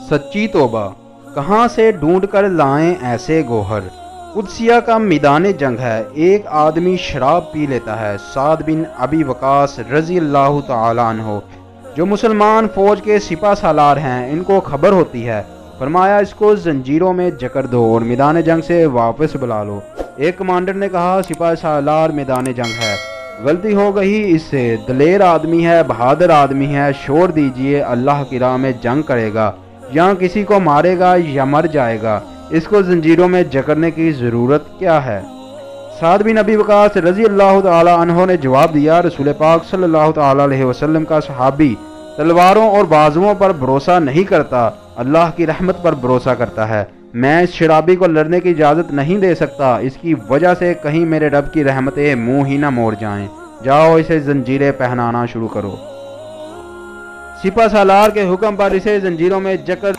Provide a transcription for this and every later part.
सच्ची तौबा, कहाँ से ढूंढ कर लाएं ऐसे गोहर। कुदसिया का मैदान जंग है, एक आदमी शराब पी लेता है। साद बिन अबी वकास रजी अल्लाह तआला अन्हो, जो मुसलमान फौज के सिपा सालार हैं, इनको खबर होती है। फरमाया, इसको जंजीरों में जकड़ दो और मैदान जंग से वापस बुला लो। एक कमांडर ने कहा, सिपा सालार मैदान जंग है, गलती हो गई इससे, दलेर आदमी है, बहादुर आदमी है, छोड़ दीजिए, अल्लाह की राह में जंग करेगा, या किसी को मारेगा या मर जाएगा, इसको जंजीरों में जकड़ने की ज़रूरत क्या है। साद बिन अबी वकास रजी अल्लाह तआला अन्हो ने जवाब दिया, रसूल पाक सल्लल्लाहु तआला अलैहि वसल्लम का सहाबी तलवारों और बाजुओं पर भरोसा नहीं करता, अल्लाह की रहमत पर भरोसा करता है। मैं इस शराबी को लड़ने की इजाज़त नहीं दे सकता, इसकी वजह से कहीं मेरे रब की रहमतें मुंह ही ना मोड़ जाएं। जाओ, इसे जंजीरें पहनाना शुरू करो। सिपा सालार के हुक्म पर इसे जंजीरों में जकड़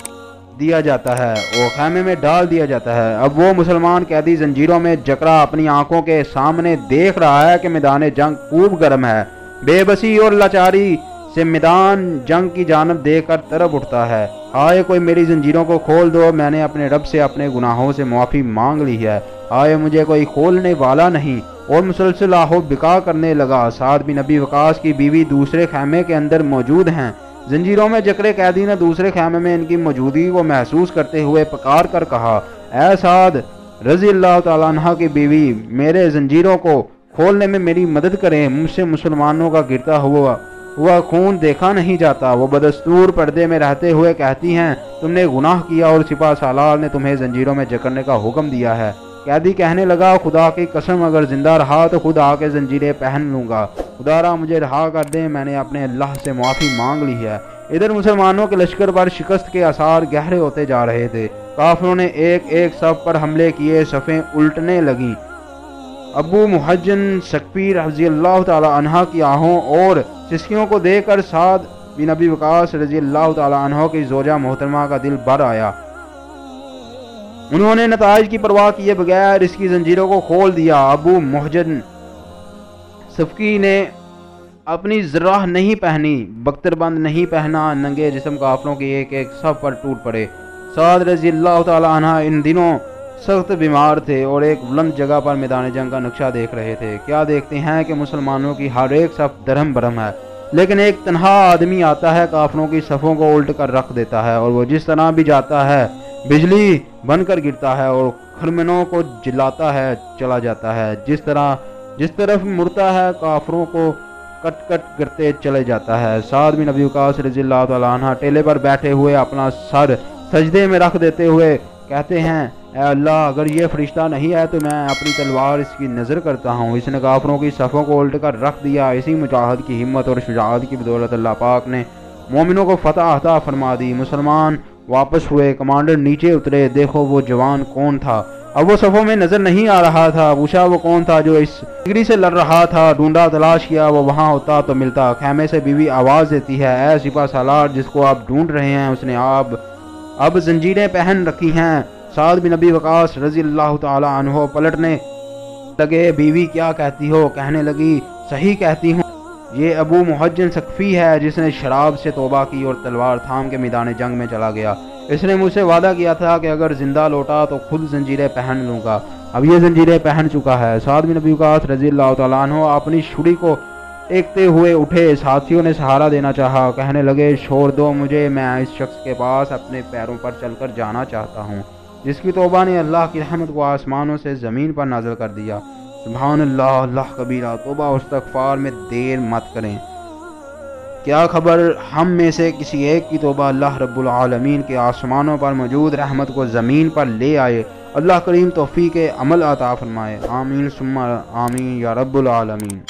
दिया जाता है और खैमे में डाल दिया जाता है। अब वो मुसलमान कैदी जंजीरों में जकड़ा अपनी आंखों के सामने देख रहा है कि मैदान जंग खूब गर्म है। बेबसी और लाचारी से मैदान जंग की जानब देखकर तरफ उठता है। हाय, कोई मेरी जंजीरों को खोल दो, मैंने अपने रब से अपने गुनाहों से माफ़ी मांग ली है। हाय, मुझे कोई खोलने वाला नहीं। और मुसलसल आहो बिका करने लगा। साद बिन अबी वकास की बीवी दूसरे खैमे के अंदर मौजूद हैं। जंजीरों में जकड़े कैदी ने दूसरे खैमे में इनकी मौजूदगी को महसूस करते हुए पुकार कर कहा, ऐ साद रजी अल्लाह तआला अन्हा की बीवी, मेरे जंजीरों को खोलने में मेरी मदद करें, मुझसे मुसलमानों का गिरता हुआ खून देखा नहीं जाता। वो बदस्तूर पर्दे में रहते हुए कहती हैं, तुमने गुनाह किया और सिपा सालार ने तुम्हें जंजीरों में जकड़ने का हुक्म दिया है। कैदी कहने लगा, खुदा की कसम, अगर जिंदा रहा तो खुद आके जंजीरें पहन लूंगा, खुदारा मुझे रहा कर दें, मैंने अपने अल्लाह से माफ़ी मांग ली है। इधर मुसलमानों के लश्कर पर शिकस्त के आसार गहरे होते जा रहे थे। काफिरों ने एक एक सफ पर हमले किए, सफ़ें उल्टने लगीं। अबू मुहज्जन सकफी रज़ी अल्लाह तआला अन्हा की आहों और सिस्कियों को देखकर साद बिन अबी वकास रज़ी अल्लाह तआला अन्हा की जोजा मोहतरमा का दिल भर आया। उन्होंने नताइज की परवाह किए बगैर इसकी जंजीरों को खोल दिया। अबू मुहज्जन सफकी ने अपनी ज़राह नहीं पहनी, बख्तरबंद नहीं पहना, नंगे जिस्म काफिरों की एक एक सफ पर टूट पड़े। साद रज़ी अल्लाह तआला अन्हा इन दिनों सख्त बीमार थे और एक बुलंद जगह पर मैदान जंग का नक्शा देख रहे थे। क्या देखते हैं कि मुसलमानों की हर एक सफ दरहम बरहम है, लेकिन एक तन्हा आदमी आता है, काफिरों की सफ़ों को उल्ट कर रख देता है और वो जिस तरह भी जाता है बिजली बनकर गिरता है और खरमनों को जिलाता है चला जाता है। जिस तरफ मुड़ता है काफिरों को कट कट करते चले जाता है। साद बिन अबी वकास रज़ी अल्लाह तआला अन्हा टेले पर बैठे हुए अपना सर सजदे में रख देते हुए कहते हैं, ऐ अल्लाह, अगर ये फरिश्ता नहीं है तो मैं अपनी तलवार इसकी नज़र करता हूँ। इसने काफिरों की सफ़ों को उल्ट कर रख दिया। इसी मुजाहिद की हिम्मत और शुजाअत की बदौलत अल्लाह पाक ने मोमिनों को फतह अता फरमा दी। मुसलमान वापस हुए, कमांडर नीचे उतरे। देखो वो जवान कौन था। अब वो सफ़ों में नजर नहीं आ रहा था। पूछा वो कौन था जो इस डिग्री से लड़ रहा था। ढूंढा तलाश किया, वो वहाँ होता तो मिलता। खैमे से बीवी आवाज़ देती है, ऐ सिपा सालार जिसको आप ढूंढ रहे हैं, उसने अब जंजीरें पहन रखी हैं। साद बिन अबी वकास रज़ी अल्लाह तआला अन्हो पलटने लगे। बीवी क्या कहती हो? कहने लगी, सही कहती हूँ, ये अबू मुहज्जन सकफी है जिसने शराब से तौबा की और तलवार थाम के मैदान जंग में चला गया। इसने मुझसे वादा किया था कि अगर जिंदा लौटा तो खुद जंजीरें पहन लूंगा। अब ये जंजीरें पहन चुका है। साद बिन अबी वकास रज़ी अल्लाह तआला अन्हो अपनी छुरी को टेकते हुए उठे। साथियों ने सहारा देना चाहा। कहने लगे, छोड़ दो मुझे, मैं इस शख्स के पास अपने पैरों पर चलकर जाना चाहता हूँ जिसकी तौबा ने अल्लाह की रहमत को आसमानों से ज़मीन पर नाज़िल कर दिया। सुभान अल्लाह, अल्लाह कबीरा। तौबा और इस्तिग़फ़ार में देर मत करें। क्या खबर हम में से किसी एक की तौबा अल्लाह रब्बुल आलमीन के आसमानों पर मौजूद रहमत को ज़मीन पर ले आए। अल्लाह करीम तौफ़ीक़ अमल अता फरमाए। आमीन सुम्मा आमीन या रब्बुल आलमीन।